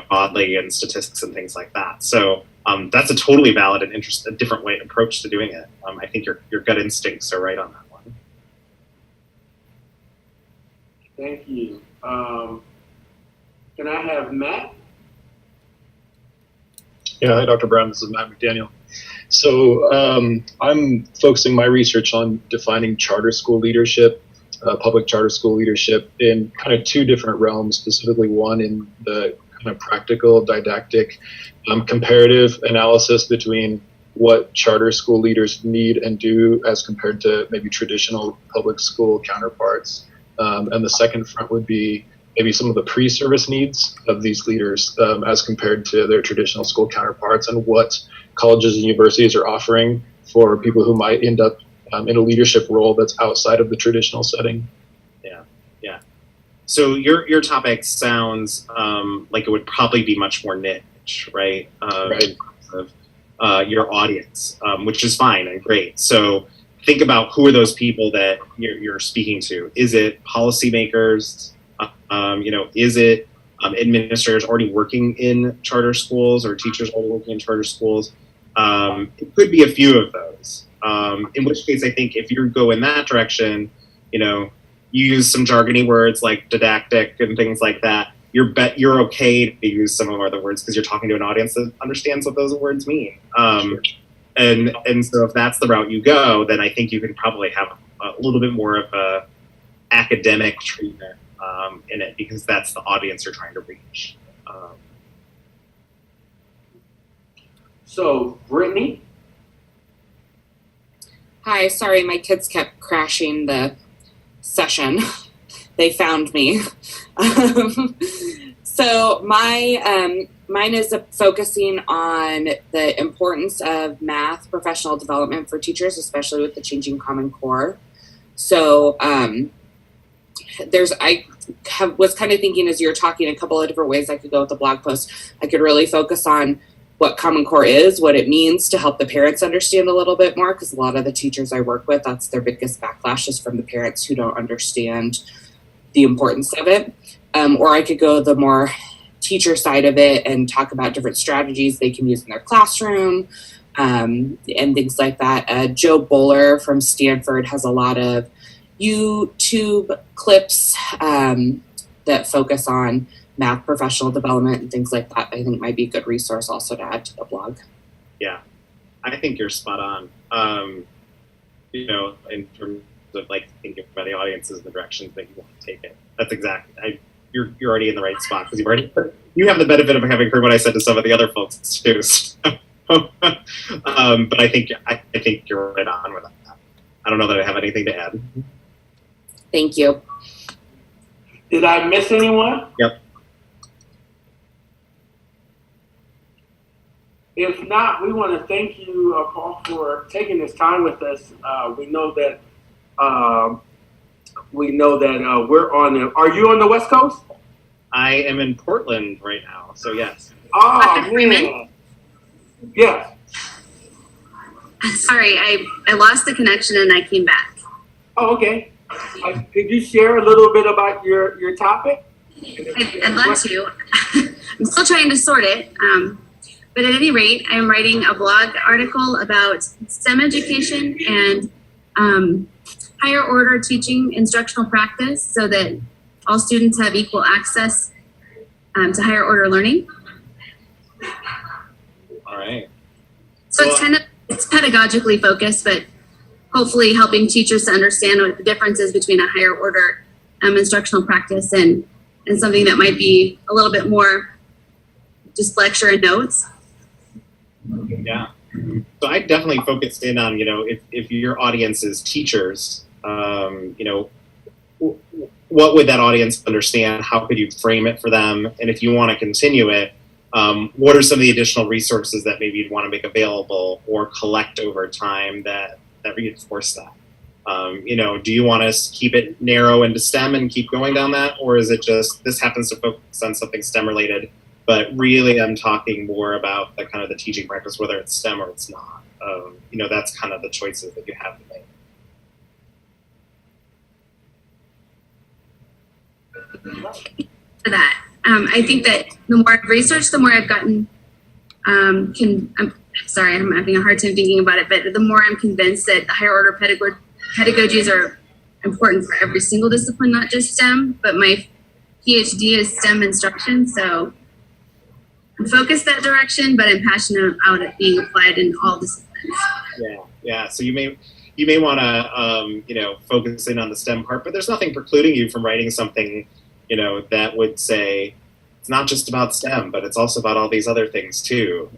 [SPEAKER 1] broadly and statistics and things like that. So that's a totally valid and a different approach to doing it. I think your gut instincts are right on that one.
[SPEAKER 2] Thank you. Can I have Matt?
[SPEAKER 8] Yeah, hi, Dr. Brown. This is Matt McDaniel. So I'm focusing my research on defining charter school leadership, public charter school leadership in kind of two different realms, specifically one in the kind of practical, didactic, comparative analysis between what charter school leaders need and do as compared to maybe traditional public school counterparts. And the second front would be maybe some of the pre-service needs of these leaders as compared to their traditional school counterparts, and what colleges and universities are offering for people who might end up in a leadership role that's outside of the traditional setting.
[SPEAKER 1] Yeah. So your topic sounds like it would probably be much more niche, right?
[SPEAKER 8] Right.
[SPEAKER 1] In terms of your audience, which is fine and great. So think about who are those people that you're speaking to. Is it policymakers? Is it administrators already working in charter schools or teachers already working in charter schools? It could be a few of those. In which case, I think if you go in that direction, you use some jargony words like didactic and things like that. You're okay to use some of other words because you're talking to an audience that understands what those words mean. And so if that's the route you go, then I think you can probably have a little bit more of a academic treatment in it, because that's the audience you're trying to reach.
[SPEAKER 2] So, Brittany?
[SPEAKER 9] Hi, sorry, my kids kept crashing the session. They found me. So mine is focusing on the importance of math professional development for teachers, especially with the changing Common Core. So was kind of thinking as you were talking a couple of different ways I could go with the blog post. I could really focus on what Common Core is, what it means to help the parents understand a little bit more, because a lot of the teachers I work with, that's their biggest backlash is from the parents who don't understand the importance of it. Or I could go the more teacher side of it and talk about different strategies they can use in their classroom and things like that. Joe Bowler from Stanford has a lot of YouTube clips that focus on math professional development and things like that. I think might be a good resource also to add to the blog.
[SPEAKER 1] Yeah, I think you're spot on. In terms of like thinking about the audiences and the directions that you want to take it. That's exactly. You're already in the right spot because you have the benefit of having heard what I said to some of the other folks too. So, but I think you're right on with that. I don't know that I have anything to add.
[SPEAKER 9] Thank you.
[SPEAKER 2] Did I miss anyone?
[SPEAKER 1] Yep.
[SPEAKER 2] If not, we want to thank you, Paul, for taking this time with us. We know that we're on the. Are you on the West Coast?
[SPEAKER 1] I am in Portland right now, so yes.
[SPEAKER 2] Oh, man. Yes.
[SPEAKER 10] Sorry, I lost the connection and I came back.
[SPEAKER 2] Oh, okay. Could you share a little bit about your topic?
[SPEAKER 10] I'd love to. I'm still trying to sort it. But at any rate, I'm writing a blog article about STEM education and higher order teaching instructional practice so that all students have equal access to higher order learning.
[SPEAKER 1] All right.
[SPEAKER 10] So it's pedagogically focused, but hopefully helping teachers to understand what the difference is between a higher order instructional practice and something that might be a little bit more just lecture and notes.
[SPEAKER 1] Yeah. So I definitely focused in on, if your audience is teachers, what would that audience understand? How could you frame it for them? And if you want to continue it, what are some of the additional resources that maybe you'd want to make available or collect over time that reinforce that? Do you want to keep it narrow into STEM and keep going down that? Or is it just, this happens to focus on something STEM related, but really I'm talking more about the kind of the teaching practice, whether it's STEM or it's not. That's kind of the choices that you have to make.
[SPEAKER 10] For that. I think that the more I've researched, the more I've gotten, I'm having a hard time thinking about it, but the more I'm convinced that the higher order pedagogies are important for every single discipline, not just STEM, but my PhD is STEM instruction. So I'm focused that direction, but I'm passionate about it being applied in all disciplines.
[SPEAKER 1] Yeah. So you may want to focus in on the STEM part, but there's nothing precluding you from writing something, that would say it's not just about STEM, but it's also about all these other things too.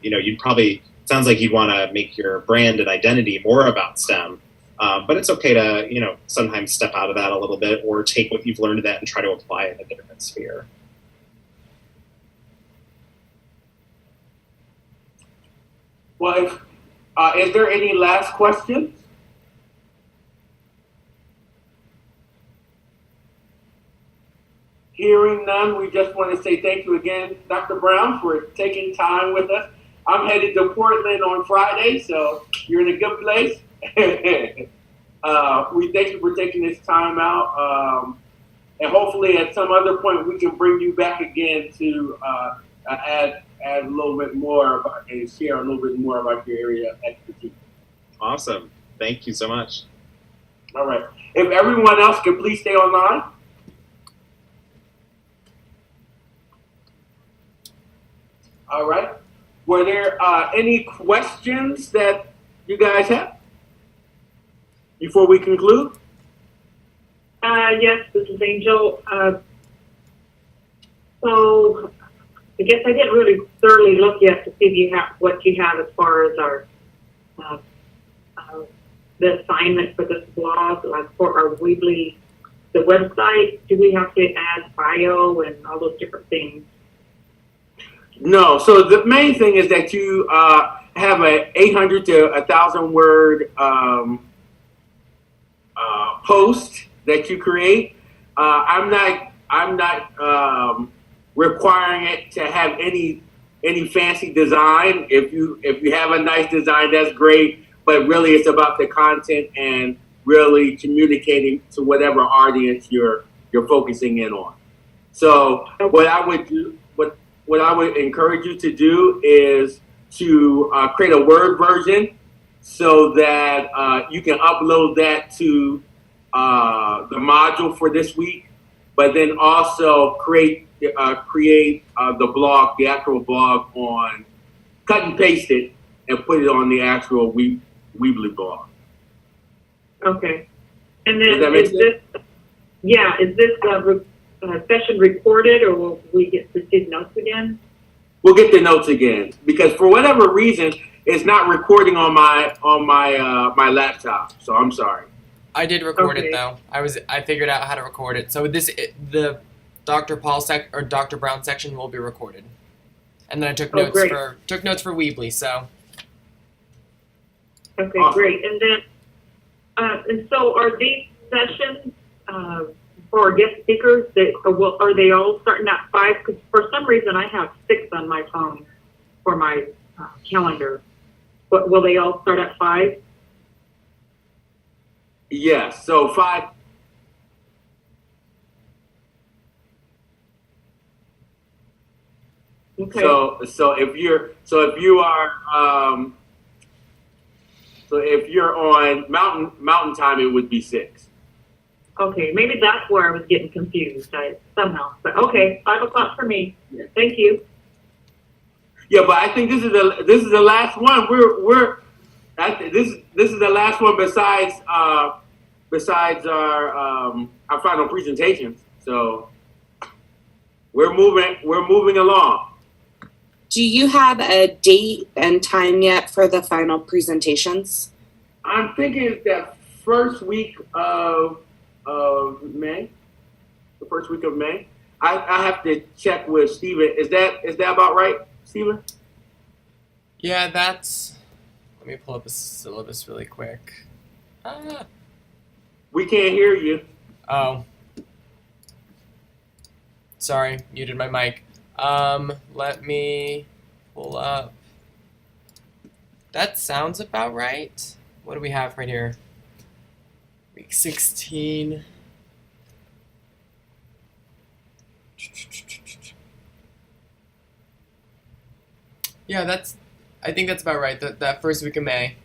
[SPEAKER 1] You'd probably, sounds like you'd want to make your brand and identity more about STEM, but it's okay to, sometimes step out of that a little bit or take what you've learned of that and try to apply it in a different sphere.
[SPEAKER 2] Well, is there any last questions? Hearing none, we just want to say thank you again, Dr. Brown, for taking time with us. I'm headed to Portland on Friday, so you're in a good place. We thank you for taking this time out. And hopefully at some other point we can bring you back again to add a little bit more about, and share a little bit more about your area of expertise.
[SPEAKER 1] Awesome. Thank you so much.
[SPEAKER 2] All right. If everyone else could please stay online. All right. Were there any questions that you guys have before we conclude?
[SPEAKER 3] Yes, this is Angel. So I guess I didn't really thoroughly look yet to see if you have what you have as far as our the assignment for this blog, like for our Weebly, the website. Do we have to add bio and all those different things?
[SPEAKER 2] No. So the main thing is that you have a 800 to 1,000 word post that you create. I'm not requiring it to have any fancy design. If you have a nice design, that's great. But really, it's about the content and really communicating to whatever audience you're focusing in on. So what I would do, what I would encourage you to do is to create a Word version so that you can upload that to the module for this week, but then also create the blog, the actual blog on, cut and paste it and put it on the actual Weebly blog.
[SPEAKER 3] Okay. And then
[SPEAKER 2] Does that make sense?
[SPEAKER 3] Is this session recorded, or will we get to see notes again?
[SPEAKER 2] We'll get the notes again because for whatever reason, it's not recording on my laptop. So I'm sorry.
[SPEAKER 11] I did record it though. I figured out how to record it. So the Dr. Dr. Brown section will be recorded, and then I took notes for Weebly. So.
[SPEAKER 3] Okay,
[SPEAKER 2] Awesome.
[SPEAKER 3] great. And then, and so are these sessions for guest speakers? Are they all starting at 5? Because for some reason I have 6 on my phone for my calendar. But will they all start at 5?
[SPEAKER 2] Yes. So 5.
[SPEAKER 3] Okay.
[SPEAKER 2] So if you're on mountain time, it would be 6.
[SPEAKER 3] Okay, maybe that's where I was getting confused somehow. But okay, 5 o'clock for me. Thank you.
[SPEAKER 2] Yeah, but I think this is the last one. This is the last one besides our final presentations. So we're moving along.
[SPEAKER 9] Do you have a date and time yet for the final presentations?
[SPEAKER 2] I'm thinking it's that first week of May. The first week of May. I have to check with Steven. Is that about right, Steven?
[SPEAKER 11] Yeah, that's. Let me pull up the syllabus really quick.
[SPEAKER 2] We can't hear you.
[SPEAKER 11] Oh. Sorry, muted my mic. Let me pull up. That sounds about right. What do we have right here? Week 16. Yeah, I think that's about right. That first week of May.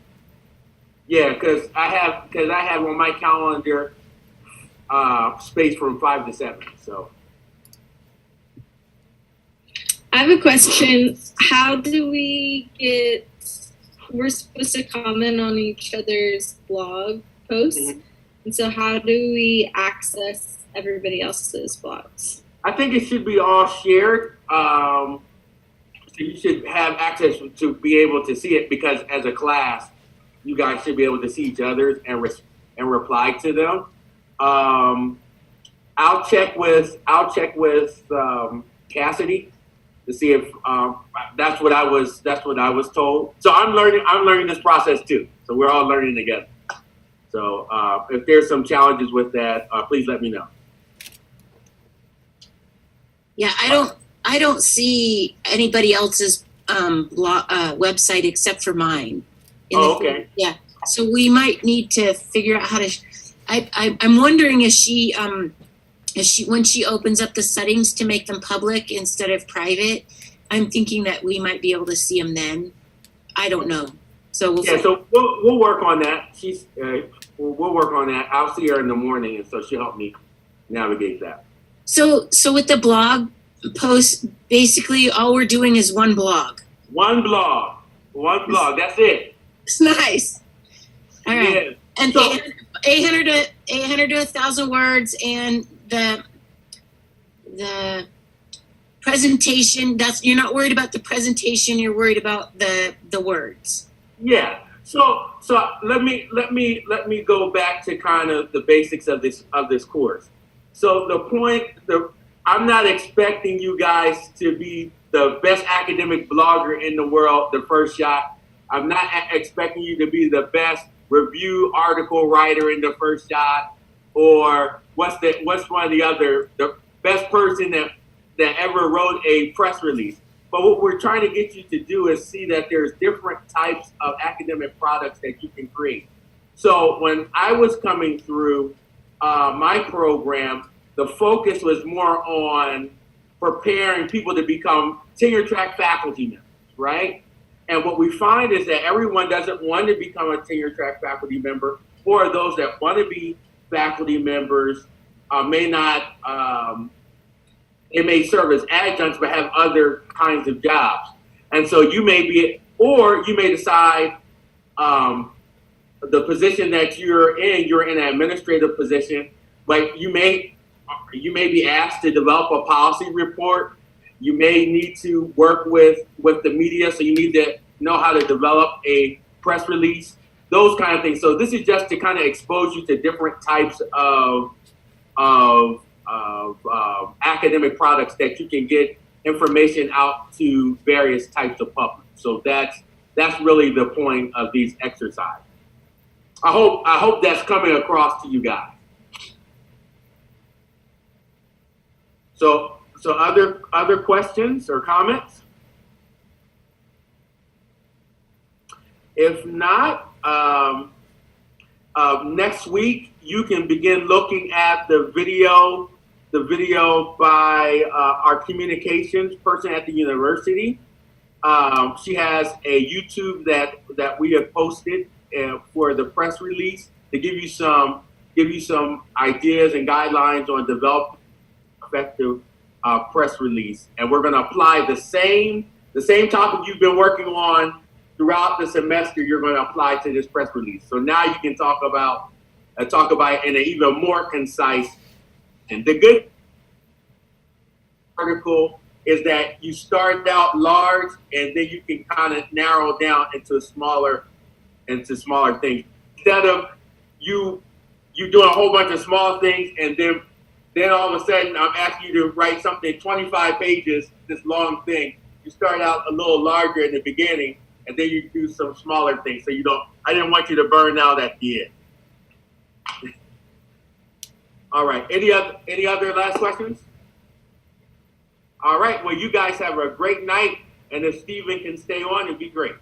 [SPEAKER 2] Yeah, because I have on my calendar space from 5 to 7. So
[SPEAKER 5] I have a question. How do we get? We're supposed to comment on each other's blog posts, and so how do we access everybody else's blogs?
[SPEAKER 2] I think it should be all shared. So you should have access to be able to see it, because as a class, you guys should be able to see each other's and reply to them. I'll check with Cassidy to see if that's what I was told. So I'm learning this process too. So we're all learning together. So if there's some challenges with that, please let me know.
[SPEAKER 6] Yeah, I don't see anybody else's website except for mine.
[SPEAKER 2] Okay.
[SPEAKER 6] Yeah, so we might need to figure out how to. I'm wondering, is she when she opens up the settings to make them public instead of private? I'm thinking that we might be able to see them then. I don't know. So
[SPEAKER 2] we'll work on that. We'll work on that. I'll see her in the morning, and so she'll help me navigate that.
[SPEAKER 6] So with the blog post, basically all we're doing is one blog.
[SPEAKER 2] One blog. That's it.
[SPEAKER 6] It's nice. All right.
[SPEAKER 2] Yeah.
[SPEAKER 6] And
[SPEAKER 2] So-
[SPEAKER 6] 800 to 1,000 words, and the presentation. You're not worried about the presentation. You're worried about the words.
[SPEAKER 2] Yeah. So let me go back to kind of the basics of this course. So I'm not expecting you guys to be the best academic blogger in the world the first shot. I'm not expecting you to be the best review article writer in the first shot, or what's one of the best person that ever wrote a press release. But what we're trying to get you to do is see that there's different types of academic products that you can create. So when I was coming through my program, the focus was more on preparing people to become tenure track faculty members, right? And what we find is that everyone doesn't want to become a tenure track faculty member, or those that want to be faculty members may not, it may serve as adjuncts but have other kinds of jobs. And so you may decide the position that you're in an administrative position, but you may be asked to develop a policy report. You may need to work with the media, so you need to know how to develop a press release, those kind of things. So this is just to kind of expose you to different types of academic products that you can get information out to various types of public. So that's really the point of these exercises. I hope that's coming across to you guys. So other questions or comments? If not, next week you can begin looking at the video by our communications person at the university. She has a YouTube that we have posted for the press release to give you some ideas and guidelines on developing effective press release. And we're going to apply the same topic you've been working on throughout the semester. You're going to apply to this press release. So now you can talk about it in an even more concise. And the good article is that you start out large, and then you can kind of narrow down into smaller things. Instead of you doing a whole bunch of small things, and then all of a sudden I'm asking you to write something 25 pages, this long thing. You start out a little larger in the beginning, and then you do some smaller things. So I didn't want you to burn out at the end. All right, any other last questions? All right, well, you guys have a great night, and if Stephen can stay on, it'd be great.